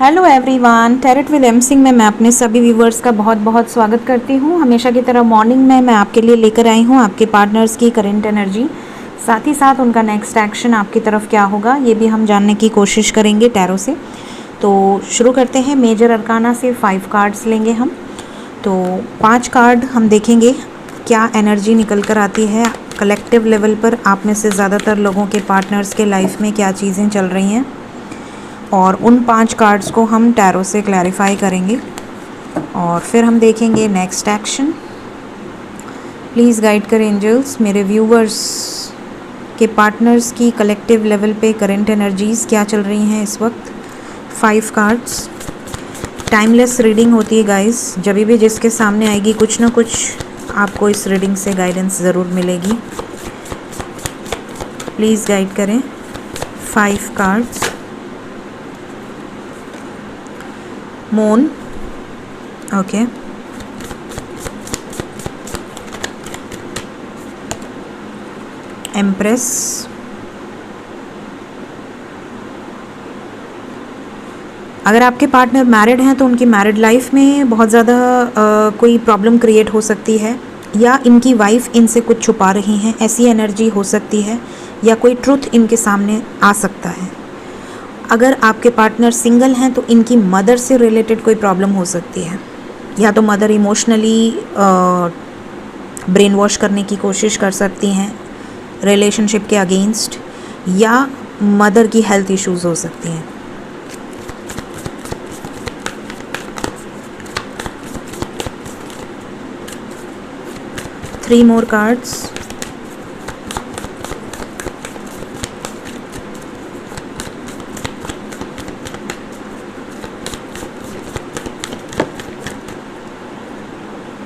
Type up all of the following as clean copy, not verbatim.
Hello everyone, tarot with M Singh में मैं अपने सभी व्यूवर्स का बहुत बहुत स्वागत करती हूँ। हमेशा की तरह मॉर्निंग में मैं आपके लिए लेकर आई हूँ आपके पार्टनर्स की करंट एनर्जी, साथ ही साथ उनका नेक्स्ट एक्शन आपकी तरफ क्या होगा ये भी हम जानने की कोशिश करेंगे टैरो से। तो शुरू करते हैं। मेजर अरकाना से 5 कार्ड्स लेंगे हम। तो 5 कार्ड हम देखेंगे क्या एनर्जी निकल कर आती है कलेक्टिव लेवल पर। आप में से ज़्यादातर लोगों के पार्टनर्स के लाइफ में क्या चीज़ें चल रही हैं और उन 5 कार्ड्स को हम टैरो से क्लैरिफाई करेंगे और फिर हम देखेंगे नेक्स्ट एक्शन। प्लीज़ गाइड करें एंजल्स मेरे व्यूवर्स के पार्टनर्स की कलेक्टिव लेवल पे करंट एनर्जीज़ क्या चल रही हैं इस वक्त। 5 कार्ड्स टाइमलेस रीडिंग होती है गाइस, जब भी जिसके सामने आएगी कुछ ना कुछ आपको इस रीडिंग से गाइडेंस ज़रूर मिलेगी। प्लीज़ गाइड करें। 5 कार्ड्स। मून, ओके, एम्प्रेस, अगर आपके पार्टनर मैरिड हैं तो उनकी मैरिड लाइफ में बहुत ज़्यादा कोई प्रॉब्लम क्रिएट हो सकती है या इनकी वाइफ इनसे कुछ छुपा रही हैं, ऐसी एनर्जी हो सकती है या कोई ट्रुथ इनके सामने आ सकता है। अगर आपके पार्टनर सिंगल हैं तो इनकी मदर से रिलेटेड कोई प्रॉब्लम हो सकती है, या तो मदर इमोशनली ब्रेन वॉश करने की कोशिश कर सकती हैं रिलेशनशिप के अगेंस्ट, या मदर की हेल्थ इश्यूज हो सकती हैं। Three more cards.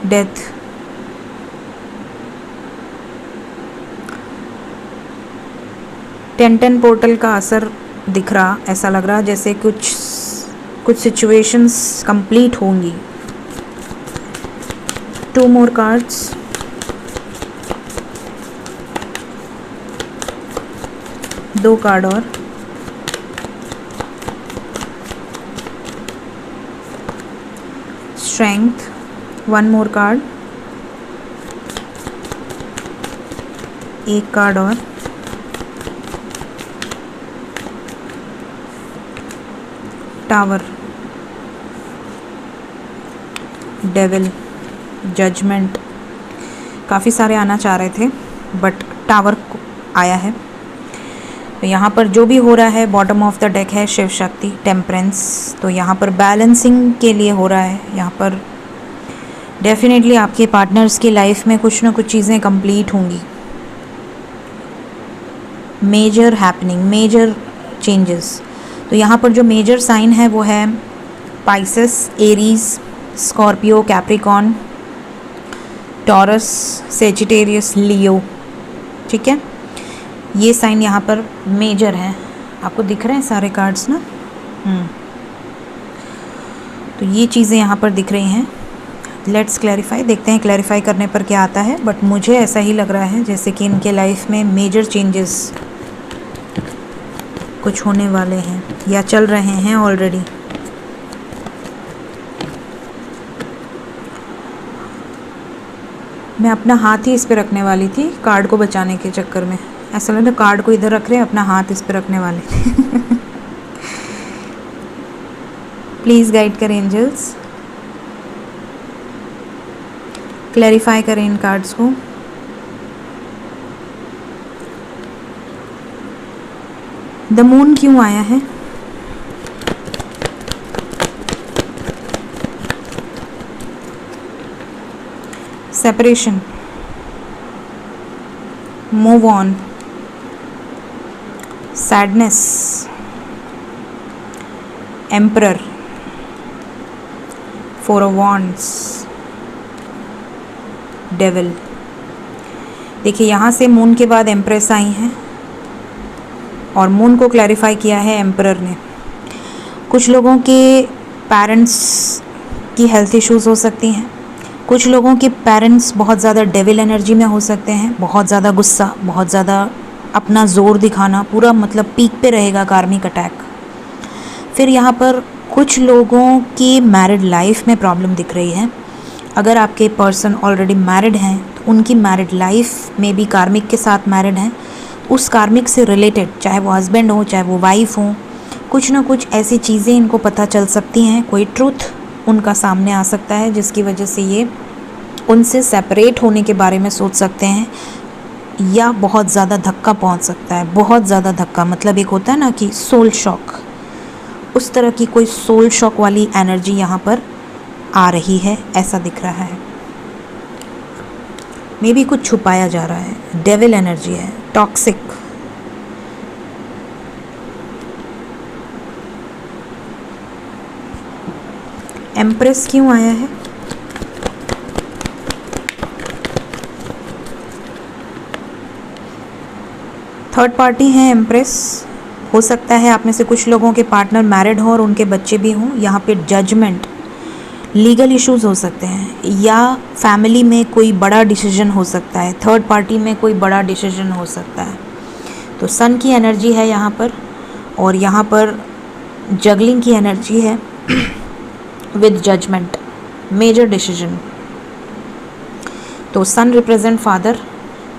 डेथ, टेंटन पोर्टल का असर दिख रहा, ऐसा लग रहा जैसे कुछ सिचुएशंस कंप्लीट होंगी। 2 मोर कार्ड्स। दो कार्ड और। Strength, 1 more card. एक कार्ड और। Tower, devil, judgement. काफ़ी सारे आना चाह रहे थे बट टावर आया है। तो यहाँ पर जो भी हो रहा है बॉटम ऑफ द डेक है शिव शक्ति, टेम्परेंस। तो यहाँ पर बैलेंसिंग के लिए हो रहा है। यहाँ पर डेफिनेटली आपके पार्टनर्स की लाइफ में कुछ ना कुछ चीज़ें कंप्लीट होंगी। Major happening, major changes. तो यहाँ पर जो मेजर साइन है वो है Pisces, Aries, Scorpio, Capricorn, Taurus, Sagittarius, Leo. ठीक है, ये साइन यहाँ पर मेजर हैं। आपको दिख रहे हैं सारे कार्ड्स ना। तो ये चीज़ें यहाँ पर दिख रही हैं। लेट्स क्लैरिफाई, देखते हैं क्लैरिफाई करने पर क्या आता है। बट मुझे ऐसा ही लग रहा है जैसे कि इनके लाइफ में मेजर चेंजेस कुछ होने वाले हैं या चल रहे हैं ऑलरेडी। मैं अपना हाथ ही इस पे रखने वाली थी कार्ड को बचाने के चक्कर में। ऐसा लग रहा है कार्ड को इधर रख रहे हैं, अपना हाथ इस पे रखने वाले। प्लीज़ गाइड करें एंजल्स, क्लैरिफाई करें इन कार्ड्स को। द मून क्यों आया है? Separation, move on, sadness, emperor, 4 of wands, devil. देखिए यहाँ से मून के बाद एम्प्रेस आई हैं और मून को क्लैरिफाई किया है एम्परर ने। कुछ लोगों के पेरेंट्स की हेल्थ इश्यूज हो सकती हैं। कुछ लोगों के पेरेंट्स बहुत ज़्यादा डेविल एनर्जी में हो सकते हैं, बहुत ज़्यादा गुस्सा, बहुत ज़्यादा अपना ज़ोर दिखाना, पूरा मतलब पीक पे रहेगा कार्मिक अटैक। फिर यहाँ पर कुछ लोगों की मैरिड लाइफ में प्रॉब्लम दिख रही है। अगर आपके पर्सन ऑलरेडी मैरिड हैं तो उनकी मैरिड लाइफ में भी कार्मिक के साथ मैरिड हैं, उस कार्मिक से रिलेटेड, चाहे वो हस्बैंड हो चाहे वो वाइफ हो, कुछ ना कुछ ऐसी चीज़ें इनको पता चल सकती हैं। कोई ट्रुथ उनका सामने आ सकता है जिसकी वजह से ये उनसे सेपरेट होने के बारे में सोच सकते हैं, या बहुत ज़्यादा धक्का पहुंच सकता है। बहुत ज़्यादा धक्का मतलब एक होता है ना कि सोल शॉक, उस तरह की कोई सोल शॉक वाली एनर्जी यहाँ पर आ रही है, ऐसा दिख रहा है। मे बी कुछ छुपाया जा रहा है, डेविल एनर्जी है, टॉक्सिक। एम्प्रेस क्यों आया है? थर्ड पार्टी है एम्प्रेस। हो सकता है आप में से कुछ लोगों के पार्टनर मैरिड हों और उनके बच्चे भी हों। यहाँ पे जजमेंट, लीगल इश्यूज हो सकते हैं, या फैमिली में कोई बड़ा डिसीजन हो सकता है, थर्ड पार्टी में कोई बड़ा डिसीजन हो सकता है। तो सन की एनर्जी है यहाँ पर, और यहाँ पर जगलिंग की एनर्जी है विद जजमेंट, मेजर डिसीजन। तो sun represent father,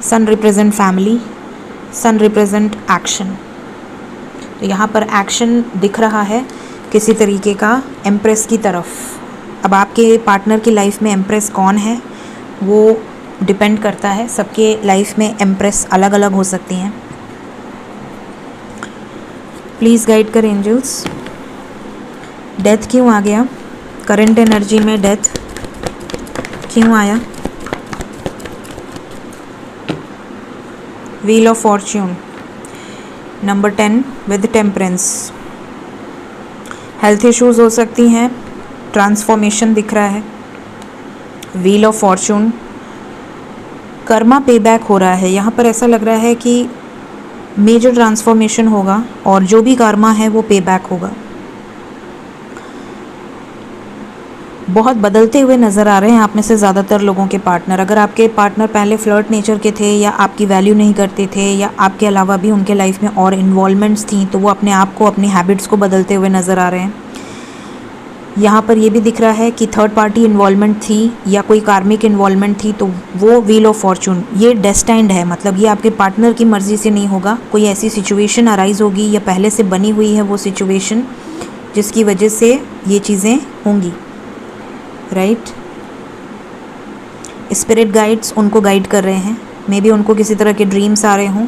sun represent family, sun represent action. तो यहाँ पर एक्शन दिख रहा है किसी तरीके का एम्प्रेस की तरफ। अब आपके पार्टनर की लाइफ में एम्प्रेस कौन है वो डिपेंड करता है, सबके लाइफ में एम्प्रेस अलग अलग हो सकती हैं। प्लीज़ गाइड कर एंजल्स। डेथ क्यों आ गया? करंट एनर्जी में डेथ क्यों आया? Wheel of Fortune, number 10 with temperance. Health issues हो सकती हैं, ट्रांसफॉर्मेशन दिख रहा है। व्हील ऑफ फॉर्च्यून, कर्मा पे बैक हो रहा है। यहाँ पर ऐसा लग रहा है कि मेजर ट्रांसफॉर्मेशन होगा और जो भी कर्मा है वो पे बैक होगा। बहुत बदलते हुए नज़र आ रहे हैं आप में से ज़्यादातर लोगों के पार्टनर। अगर आपके पार्टनर पहले फ्लर्ट नेचर के थे, या आपकी वैल्यू नहीं करते थे, या आपके अलावा भी उनके लाइफ में और इन्वॉल्वमेंट्स थी, तो वो अपने आप को, अपनी हैबिट्स को बदलते हुए नज़र आ रहे हैं। यहाँ पर ये भी दिख रहा है कि थर्ड पार्टी इन्वॉल्वमेंट थी या कोई कार्मिक इन्वॉल्वमेंट थी, तो वो व्हील ऑफ फॉर्च्यून ये डेस्टाइंड है। मतलब ये आपके पार्टनर की मर्ज़ी से नहीं होगा, कोई ऐसी सिचुएशन अराइज होगी या पहले से बनी हुई है वो सिचुएशन जिसकी वजह से ये चीज़ें होंगी, राइट। स्पिरिट गाइड्स उनको गाइड कर रहे हैं। मे बी उनको किसी तरह के ड्रीम्स आ रहे हों,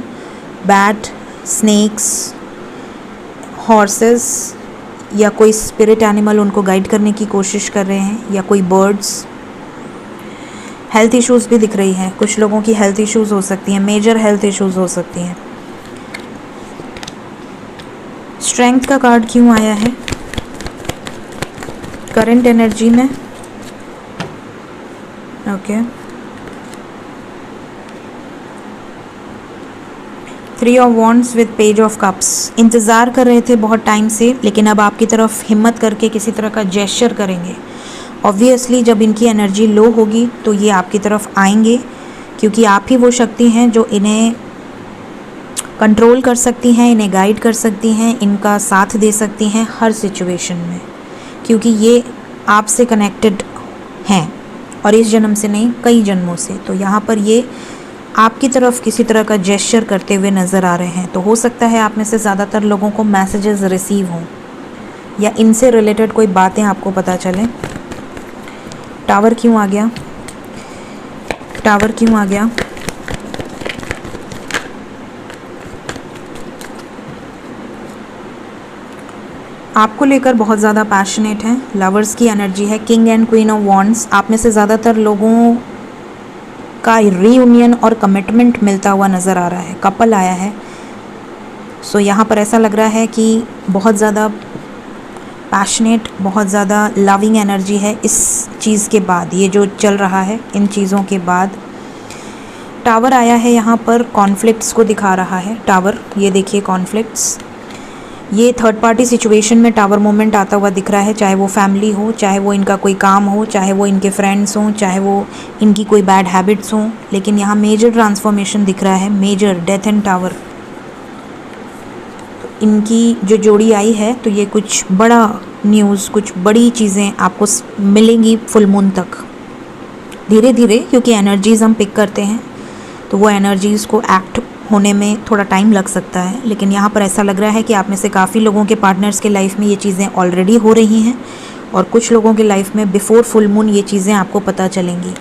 बैट, स्नेक्स, हॉर्सेस, या कोई स्पिरिट एनिमल उनको गाइड करने की कोशिश कर रहे हैं, या कोई बर्ड्स। हेल्थ इश्यूज भी दिख रही है, कुछ लोगों की हेल्थ इश्यूज हो सकती हैं, मेजर हेल्थ इश्यूज हो सकती हैं। स्ट्रेंथ का कार्ड क्यों आया है करंट एनर्जी में? Okay, 3 of wands with page of cups. इंतज़ार कर रहे थे बहुत टाइम से, लेकिन अब आपकी तरफ हिम्मत करके किसी तरह का जेस्चर करेंगे। ऑब्वियसली जब इनकी एनर्जी लो होगी तो ये आपकी तरफ आएंगे, क्योंकि आप ही वो शक्ति हैं जो इन्हें कंट्रोल कर सकती हैं, इन्हें गाइड कर सकती हैं, इनका साथ दे सकती हैं हर सिचुएशन में, क्योंकि ये आपसे कनेक्टेड हैं, और इस जन्म से नहीं, कई जन्मों से। तो यहाँ पर ये आपकी तरफ किसी तरह का जेस्चर करते हुए नज़र आ रहे हैं। तो हो सकता है आप में से ज़्यादातर लोगों को मैसेजेस रिसीव हों, या इनसे रिलेटेड कोई बातें आपको पता चलें। टावर क्यों आ गया? टावर क्यों आ गया? आपको लेकर बहुत ज़्यादा पैशनेट हैं। लवर्स की एनर्जी है, king and queen of wands. आप में से ज़्यादातर लोगों का रीयूनियन और कमिटमेंट मिलता हुआ नज़र आ रहा है। कपल आया है, सो यहाँ पर ऐसा लग रहा है कि बहुत ज़्यादा पैशनेट, बहुत ज़्यादा लविंग एनर्जी है इस चीज़ के बाद, ये जो चल रहा है इन चीज़ों के बाद। टावर आया है, यहाँ पर कॉन्फ्लिक्ट्स को दिखा रहा है टावर। ये देखिए कॉन्फ्लिक्ट्स, ये थर्ड पार्टी सिचुएशन में टावर मोमेंट आता हुआ दिख रहा है, चाहे वो फैमिली हो, चाहे वो इनका कोई काम हो, चाहे वो इनके फ्रेंड्स हों, चाहे वो इनकी कोई बैड हैबिट्स हों। लेकिन यहाँ मेजर ट्रांसफॉर्मेशन दिख रहा है, मेजर डेथ एंड टावर। इनकी जो जोड़ी आई है तो ये कुछ बड़ा न्यूज़, कुछ बड़ी चीज़ें आपको मिलेंगी फुल मून तक, धीरे धीरे, क्योंकि एनर्जीज़ हम पिक करते हैं तो वो एनर्जीज़ को एक्ट होने में थोड़ा टाइम लग सकता है। लेकिन यहाँ पर ऐसा लग रहा है कि आप में से काफ़ी लोगों के पार्टनर्स के लाइफ में ये चीज़ें ऑलरेडी हो रही हैं और कुछ लोगों के लाइफ में बिफोर फुल मून ये चीज़ें आपको पता चलेंगी।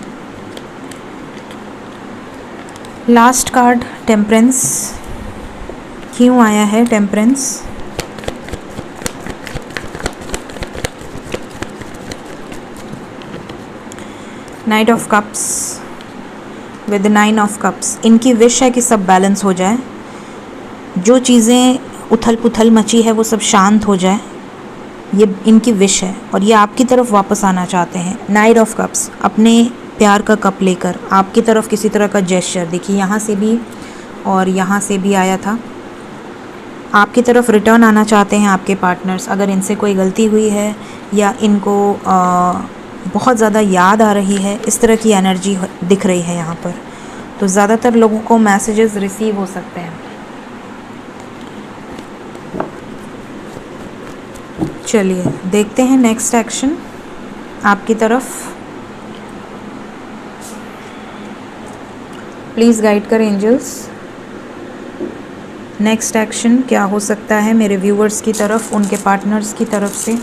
लास्ट कार्ड टेम्परेंस, क्यों आया है temperance? Night of cups with 9 of cups. इनकी विश है कि सब बैलेंस हो जाए, जो चीज़ें उथल पुथल मची है वो सब शांत हो जाए, ये इनकी विश है और ये आपकी तरफ वापस आना चाहते हैं। नाइट ऑफ कप्स, अपने प्यार का कप लेकर आपकी तरफ किसी तरह का जेस्चर, देखिए यहाँ से भी और यहाँ से भी आया था, आपकी तरफ रिटर्न आना चाहते हैं आपके पार्टनर्स। अगर इनसे कोई गलती हुई है या इनको बहुत ज़्यादा याद आ रही है, इस तरह की एनर्जी दिख रही है यहाँ पर, तो ज़्यादातर लोगों को मैसेजेस रिसीव हो सकते हैं। चलिए देखते हैं नेक्स्ट एक्शन आपकी तरफ। प्लीज़ गाइड कर एंजल्स, नेक्स्ट एक्शन क्या हो सकता है मेरे व्यूअर्स की तरफ, उनके पार्टनर्स की तरफ से।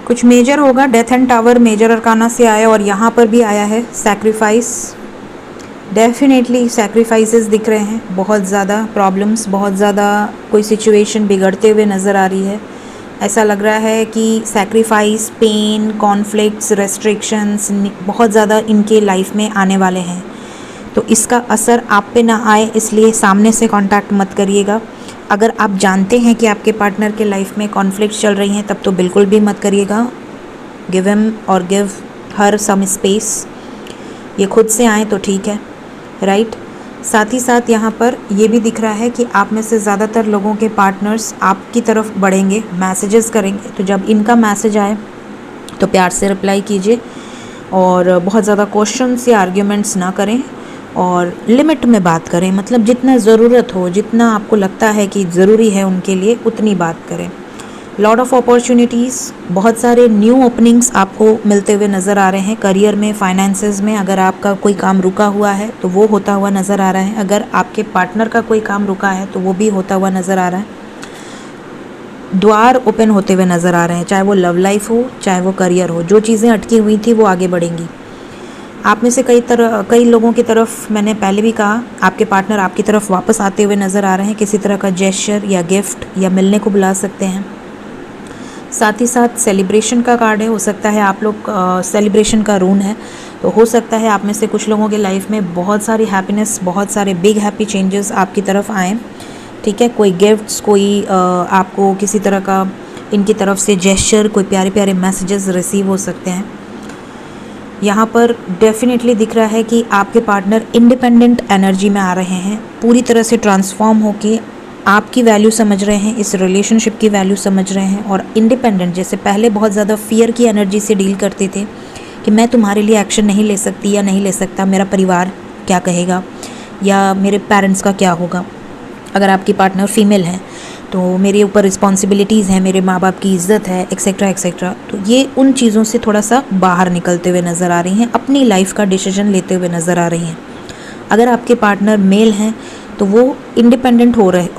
कुछ मेजर होगा, death and tower major arcana से आया और यहाँ पर भी आया है सैक्रिफाइस। डेफिनेटली सैक्रिफाइसेस दिख रहे हैं, बहुत ज़्यादा प्रॉब्लम्स, बहुत ज़्यादा कोई सिचुएशन बिगड़ते हुए नज़र आ रही है। ऐसा लग रहा है कि सैक्रिफाइस, पेन, कॉन्फ्लिक्ट्स, रेस्ट्रिक्शंस बहुत ज़्यादा इनके लाइफ में आने वाले हैं। तो इसका असर आप पे ना आए इसलिए सामने से कांटेक्ट मत करिएगा। अगर आप जानते हैं कि आपके पार्टनर के लाइफ में कॉन्फ्लिक्ट चल रही हैं तब तो बिल्कुल भी मत करिएगा। गिव हिम और गिव हर सम स्पेस, ये खुद से आए तो ठीक है, राइट। साथ ही साथ यहाँ पर ये भी दिख रहा है कि आप में से ज़्यादातर लोगों के पार्टनर्स आपकी तरफ बढ़ेंगे, मैसेजेस करेंगे। तो जब इनका मैसेज आए तो प्यार से रिप्लाई कीजिए और बहुत ज़्यादा क्वेश्चंस या आर्ग्यूमेंट्स ना करें और लिमिट में बात करें, मतलब जितना ज़रूरत हो, जितना आपको लगता है कि ज़रूरी है उनके लिए उतनी बात करें। लॉट ऑफ अपॉर्चुनिटीज़, बहुत सारे न्यू ओपनिंग्स आपको मिलते हुए नज़र आ रहे हैं करियर में, फाइनेंसेस में। अगर आपका कोई काम रुका हुआ है तो वो होता हुआ नज़र आ रहा है, अगर आपके पार्टनर का कोई काम रुका है तो वो भी होता हुआ नज़र आ रहा है। द्वार ओपन होते हुए नज़र आ रहे हैं, चाहे वो लव लाइफ हो चाहे वो करियर हो। जो चीज़ें अटकी हुई थी वो आगे बढ़ेंगी। आप में से कई लोगों की तरफ, मैंने पहले भी कहा, आपके पार्टनर आपकी तरफ वापस आते हुए नज़र आ रहे हैं, किसी तरह का जेस्चर या गिफ्ट या मिलने को बुला सकते हैं। साथ ही साथ सेलिब्रेशन का कार्ड है, हो सकता है आप लोग सेलिब्रेशन का रून है, तो हो सकता है आप में से कुछ लोगों के लाइफ में बहुत सारी हैप्पीनेस, बहुत सारे बिग हैप्पी चेंजेस आपकी तरफ आएँ, ठीक है। कोई गिफ्ट्स, कोई आपको किसी तरह का इनकी तरफ से जेस्चर, कोई प्यारे प्यारे मैसेजेस रिसीव हो सकते हैं। यहाँ पर डेफिनेटली दिख रहा है कि आपके पार्टनर इंडिपेंडेंट एनर्जी में आ रहे हैं, पूरी तरह से ट्रांसफॉर्म होके आपकी वैल्यू समझ रहे हैं, इस रिलेशनशिप की वैल्यू समझ रहे हैं और इंडिपेंडेंट, जैसे पहले बहुत ज़्यादा फियर की एनर्जी से डील करते थे कि मैं तुम्हारे लिए एक्शन नहीं ले सकती या नहीं ले सकता, मेरा परिवार क्या कहेगा या मेरे पेरेंट्स का क्या होगा, अगर आपकी पार्टनर फीमेल है तो मेरे ऊपर रिस्पॉन्सिबिलिटीज़ हैं, मेरे माँ बाप की इज़्ज़त है, एक्सेट्रा एक्सेट्रा। तो ये उन चीज़ों से थोड़ा सा बाहर निकलते हुए नज़र आ रही हैं, अपनी लाइफ का डिसीजन लेते हुए नज़र आ रही हैं। अगर आपके पार्टनर मेल हैं तो वो इंडिपेंडेंट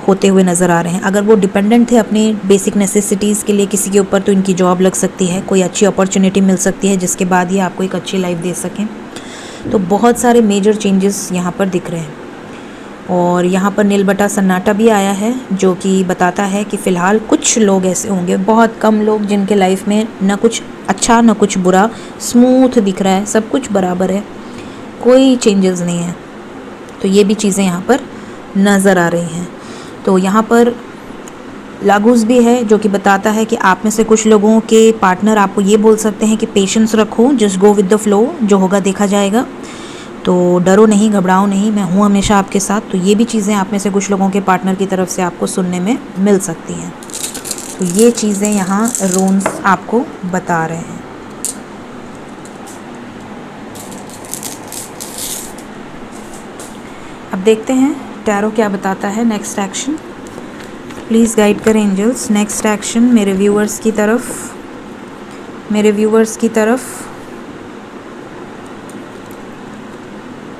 होते हुए नज़र आ रहे हैं। अगर वो डिपेंडेंट थे अपने बेसिक नेसेसिटीज़ के लिए किसी के ऊपर, तो इनकी जॉब लग सकती है, कोई अच्छी अपॉर्चुनिटी मिल सकती है जिसके बाद ये आपको एक अच्छी लाइफ दे सकें। तो बहुत सारे मेजर चेंजेस यहाँ पर दिख रहे हैं। और यहाँ पर नील बटा सन्नाटा भी आया है जो कि बताता है कि फ़िलहाल कुछ लोग ऐसे होंगे, बहुत कम लोग, जिनके लाइफ में ना कुछ अच्छा ना कुछ बुरा, स्मूथ दिख रहा है, सब कुछ बराबर है, कोई चेंजेस नहीं है। तो ये भी चीज़ें यहाँ पर नज़र आ रही हैं। तो यहाँ पर लागूस भी है जो कि बताता है कि आप में से कुछ लोगों के पार्टनर आपको ये बोल सकते हैं कि पेशेंस रखो, just go with the flow, जो होगा देखा जाएगा। तो डरो नहीं, घबराओ नहीं, मैं हूँ हमेशा आपके साथ। तो ये भी चीज़ें आप में से कुछ लोगों के पार्टनर की तरफ से आपको सुनने में मिल सकती हैं। तो ये चीज़ें यहाँ रून्स आपको बता रहे हैं। अब देखते हैं टैरो क्या बताता है नेक्स्ट एक्शन। प्लीज़ गाइड करें एंजल्स, नेक्स्ट एक्शन मेरे व्यूअर्स की तरफ, मेरे व्यूअर्स की तरफ,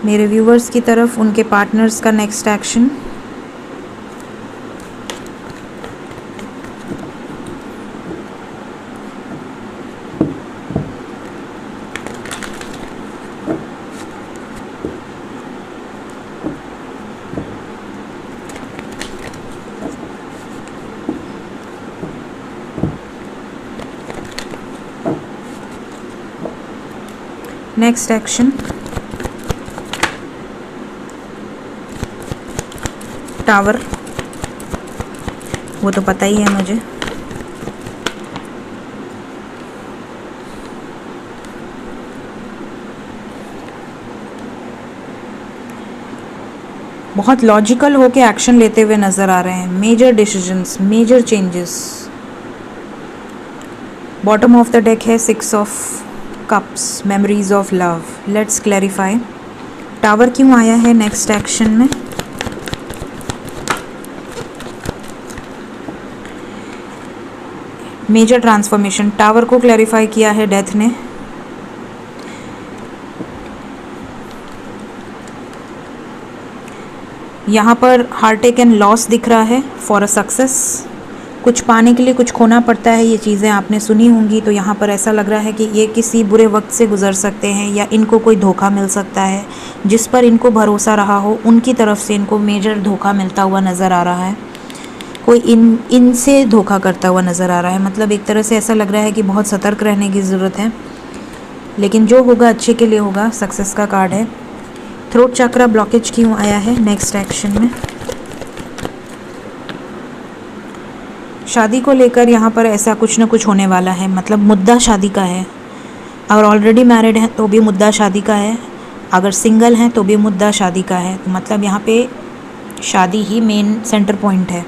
मेरे व्यूअर्स की तरफ, उनके पार्टनर्स का next action. Next action tower, वो तो पता ही है मुझे। बहुत लॉजिकल होके एक्शन लेते हुए नज़र आ रहे हैं। Major decisions, major changes. Bottom of the deck है 6 of cups, memories of love. Let's clarify tower क्यों आया है नेक्स्ट एक्शन में। मेजर ट्रांसफॉर्मेशन, टावर को क्लैरिफाई किया है डेथ ने। यहाँ पर हार्टेक एंड लॉस दिख रहा है फॉर अ सक्सेस। कुछ पाने के लिए कुछ खोना पड़ता है, ये चीज़ें आपने सुनी होंगी। तो यहाँ पर ऐसा लग रहा है कि ये किसी बुरे वक्त से गुजर सकते हैं या इनको कोई धोखा मिल सकता है। जिस पर इनको भरोसा रहा हो उनकी तरफ से इनको मेजर धोखा मिलता हुआ नज़र आ रहा है। कोई इनसे धोखा करता हुआ नज़र आ रहा है। मतलब एक तरह से ऐसा लग रहा है कि बहुत सतर्क रहने की ज़रूरत है, लेकिन जो होगा अच्छे के लिए होगा। सक्सेस का कार्ड है। थ्रोट चक्रा ब्लॉकेज क्यों आया है नेक्स्ट एक्शन में। शादी को लेकर यहाँ पर ऐसा कुछ ना कुछ होने वाला है। मतलब मुद्दा शादी का है। अगर ऑलरेडी मैरिड हैं तो भी मुद्दा शादी का है, अगर सिंगल हैं तो भी मुद्दा शादी का है। तो मतलब यहाँ पे शादी ही मेन सेंटर पॉइंट है।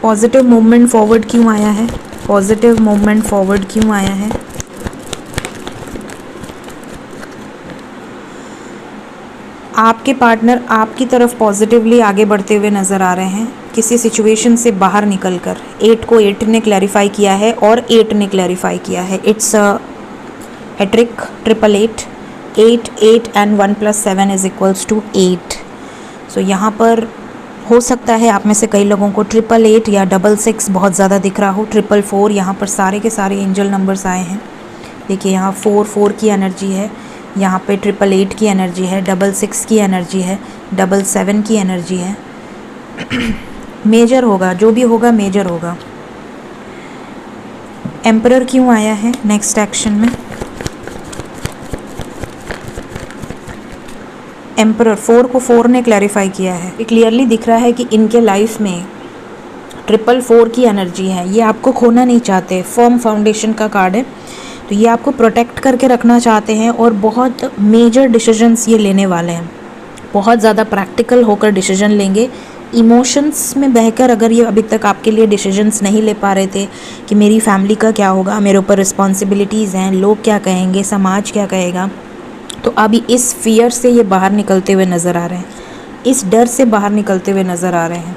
पॉजिटिव मूवमेंट फॉरवर्ड क्यों आया है, पॉजिटिव मूवमेंट फॉरवर्ड क्यों आया है। आपके पार्टनर आपकी तरफ पॉजिटिवली आगे बढ़ते हुए नज़र आ रहे हैं, किसी सिचुएशन से बाहर निकलकर। 8 को 8 ने क्लैरिफाई किया है और 8 ने क्लैरिफाई किया है। It's hat trick, 888, 8 8 and 1 + 7 = 8। सो यहाँ पर हो सकता है आप में से कई लोगों को 888 या 66 बहुत ज़्यादा दिख रहा हो। 444 यहाँ पर सारे के सारे एंजल नंबर्स आए हैं। देखिए यहाँ 4 की एनर्जी है, यहाँ पे 888 की एनर्जी है, 66 की एनर्जी है, 77 की एनर्जी है। मेजर होगा, जो भी होगा मेजर होगा। एम्परर क्यों आया है नेक्स्ट एक्शन में। एम्परर 4 को 4 ने क्लैरिफाई किया है। ये क्लियरली दिख रहा है कि इनके लाइफ में 444 की एनर्जी है। ये आपको खोना नहीं चाहते। फर्म फाउंडेशन का कार्ड है, तो ये आपको प्रोटेक्ट करके रखना चाहते हैं और बहुत मेजर डिसीजंस ये लेने वाले हैं। बहुत ज़्यादा प्रैक्टिकल होकर डिसीजन लेंगे। इमोशंस में बहकर अगर ये अभी तक आपके लिए डिसीजंस नहीं ले पा रहे थे कि मेरी फैमिली का क्या होगा, मेरे ऊपर रिस्पॉन्सिबिलिटीज़ हैं, लोग क्या कहेंगे, समाज क्या कहेगा, तो अभी इस फियर से ये बाहर निकलते हुए नज़र आ रहे हैं। इस डर से बाहर निकलते हुए नज़र आ रहे हैं।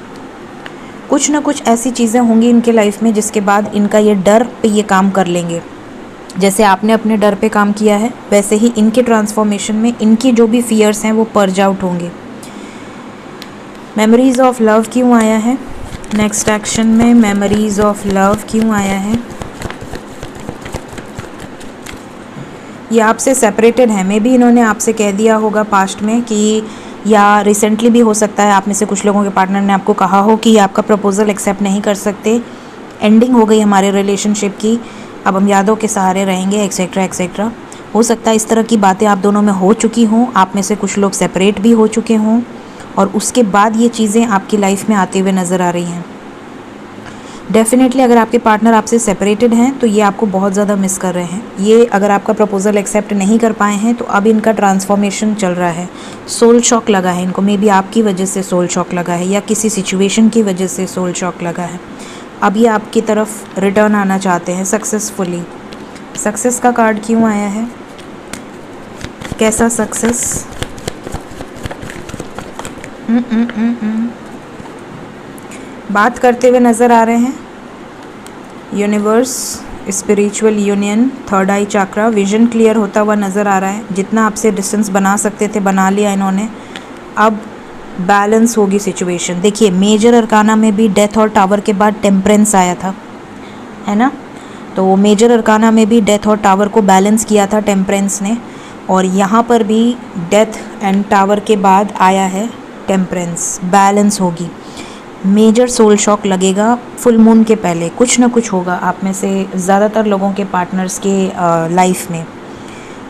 कुछ ना कुछ ऐसी चीज़ें होंगी इनके लाइफ में जिसके बाद इनका ये डर पे ये काम कर लेंगे। जैसे आपने अपने डर पे काम किया है, वैसे ही इनके ट्रांसफॉर्मेशन में इनकी जो भी फियर्स हैं वो पर्ज आउट होंगे। मेमोरीज ऑफ लव क्यों आया है नेक्स्ट एक्शन में। मेमोरीज ऑफ लव क्यों आया है। ये आपसे सेपरेटेड है। मे बी इन्होंने आपसे कह दिया होगा पास्ट में कि, या रिसेंटली भी हो सकता है आप में से कुछ लोगों के पार्टनर ने आपको कहा हो कि आपका प्रपोजल एक्सेप्ट नहीं कर सकते, एंडिंग हो गई हमारे रिलेशनशिप की, अब हम यादों के सहारे रहेंगे, एक्सेट्रा एक्सेट्रा। हो सकता है इस तरह की बातें आप दोनों में हो चुकी हों। आप में से कुछ लोग सेपरेट भी हो चुके हों और उसके बाद ये चीज़ें आपकी लाइफ में आते हुए नज़र आ रही हैं। डेफिनेटली अगर आपके पार्टनर आपसे सेपरेटेड हैं तो ये आपको बहुत ज़्यादा मिस कर रहे हैं। ये अगर आपका प्रपोजल एक्सेप्ट नहीं कर पाए हैं तो अब इनका ट्रांसफॉर्मेशन चल रहा है। सोल शॉक लगा है इनको, मे बी आपकी वजह से सोल शॉक लगा है या किसी सिचुएशन की वजह से सोल शॉक लगा है। अब ये आपकी तरफ रिटर्न आना चाहते हैं सक्सेसफुली। सक्सेस का कार्ड क्यों आया है? कैसा सक्सेस? बात करते हुए नज़र आ रहे हैं। यूनिवर्स, स्पिरिचुअल यूनियन, थर्ड आई चक्रा, विजन क्लियर होता हुआ नज़र आ रहा है। जितना आपसे डिस्टेंस बना सकते थे बना लिया इन्होंने। अब बैलेंस होगी सिचुएशन। देखिए मेजर अरकाना में भी डेथ और टावर के बाद टेम्परेंस आया था, है ना। तो मेजर अरकाना में भी डेथ और टावर को बैलेंस किया था टेम्परेंस ने, और यहाँ पर भी डेथ एंड टावर के बाद आया है टेम्परेंस। बैलेंस होगी। मेजर सोल शॉक लगेगा फुल मून के पहले, कुछ ना कुछ होगा आप में से ज़्यादातर लोगों के पार्टनर्स के लाइफ में।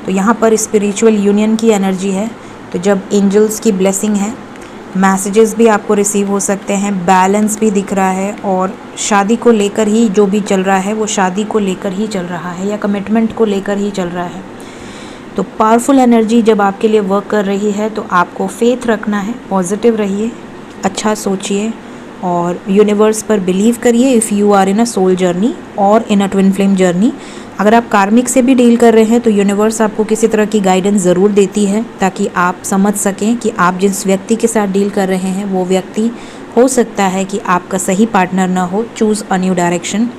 तो यहाँ पर स्पिरिचुअल यूनियन की एनर्जी है। तो जब एंजल्स की ब्लेसिंग है, मैसेजेस भी आपको रिसीव हो सकते हैं, बैलेंस भी दिख रहा है, और शादी को लेकर ही जो भी चल रहा है वो शादी को लेकर ही चल रहा है या कमिटमेंट को लेकर ही चल रहा है। तो पावरफुल एनर्जी जब आपके लिए वर्क कर रही है तो आपको फेथ रखना है, पॉजिटिव रहिए, अच्छा सोचिए और यूनिवर्स पर बिलीव करिए if you are in a soul journey और in a twin flame journey. अगर आप कार्मिक से भी डील कर रहे हैं तो यूनिवर्स आपको किसी तरह की गाइडेंस ज़रूर देती है ताकि आप समझ सकें कि आप जिस व्यक्ति के साथ डील कर रहे हैं वो व्यक्ति हो सकता है कि आपका सही पार्टनर ना हो। Choose a new direction.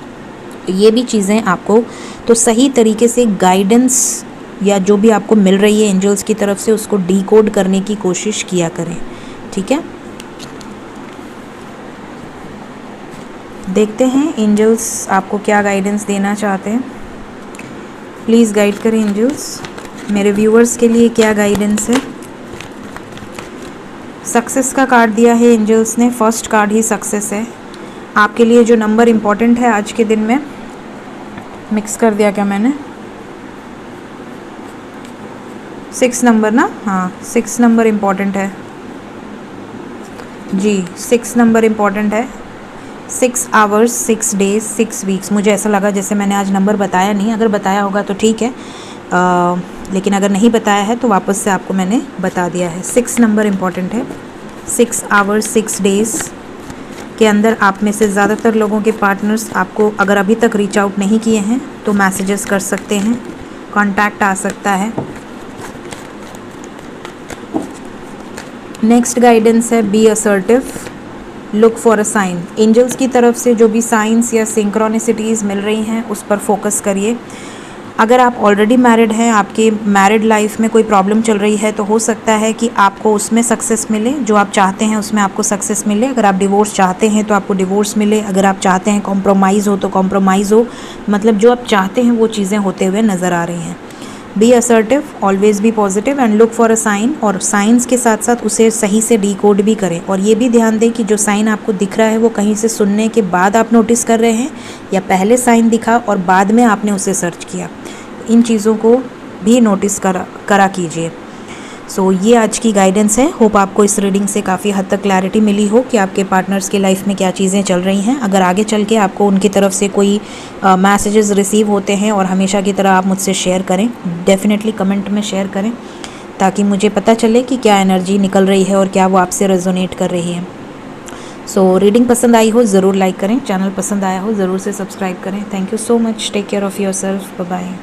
ये भी चीज़ें आपको तो सही तरीके से गाइडेंस या जो भी आपको मिल रही है एंजल्स की तरफ से उसको डीकोड करने की कोशिश किया करें, ठीक है। देखते हैं एंजल्स आपको क्या गाइडेंस देना चाहते हैं। प्लीज़ गाइड करें एंजल्स, मेरे व्यूअर्स के लिए क्या गाइडेंस है। सक्सेस का कार्ड दिया है एंजल्स ने, फर्स्ट कार्ड ही सक्सेस है। आपके लिए जो नंबर इम्पॉर्टेंट है आज के दिन में, मिक्स कर दिया क्या मैंने? 6 नंबर ना, हाँ 6 नंबर इम्पॉर्टेंट है जी, 6 नंबर इम्पॉर्टेंट है। 6 आवर्स, 6 डेज, 6 वीक्स। मुझे ऐसा लगा जैसे मैंने आज नंबर बताया नहीं, अगर बताया होगा तो ठीक है, लेकिन अगर नहीं बताया है तो वापस से आपको मैंने बता दिया है। 6 नंबर इम्पॉर्टेंट है। 6 आवर्स, 6 डेज़ के अंदर आप में से ज़्यादातर लोगों के पार्टनर्स आपको अगर अभी तक रीच आउट नहीं किए हैं तो मैसेजेस कर सकते हैं, कॉन्टैक्ट आ सकता है। नेक्स्ट गाइडेंस है be assertive, look for a sign. Angels की तरफ से जो भी साइंस या सिंक्रोनिसिटीज़ मिल रही हैं उस पर फोकस करिए। अगर आप ऑलरेडी मैरिड हैं, आपके मैरिड लाइफ में कोई प्रॉब्लम चल रही है तो हो सकता है कि आपको उसमें सक्सेस मिले, जो आप चाहते हैं उसमें आपको सक्सेस मिले। अगर आप डिवोर्स चाहते हैं तो आपको डिवोर्स मिले, अगर आप चाहते हैं कॉम्प्रोमाइज़ हो तो कॉम्प्रोमाइज़ हो, मतलब जो आप चाहते हैं वो चीज़ें होते हुए नज़र आ रही हैं। Be assertive, always be positive and look for a sign, और साइंस के साथ साथ उसे सही से डीकोड भी करें। और ये भी ध्यान दें कि जो साइन आपको दिख रहा है वो कहीं से सुनने के बाद आप नोटिस कर रहे हैं या पहले साइन दिखा और बाद में आपने उसे सर्च किया। इन चीज़ों को भी नोटिस करा कीजिए। सो ये आज की गाइडेंस है। होप आपको इस रीडिंग से काफ़ी हद तक क्लैरिटी मिली हो कि आपके पार्टनर्स की लाइफ में क्या चीज़ें चल रही हैं। अगर आगे चल के आपको उनकी तरफ से कोई मैसेजेस रिसीव होते हैं और हमेशा की तरह आप मुझसे शेयर करें, डेफिनेटली कमेंट में शेयर करें ताकि मुझे पता चले कि क्या एनर्जी निकल रही है और क्या वो आपसे रेजोनेट कर रही है। सो रीडिंग पसंद आई हो ज़रूर लाइक करें, चैनल पसंद आया हो ज़रूर से सब्सक्राइब करें। Thank you so much, take care of yourself, bye bye.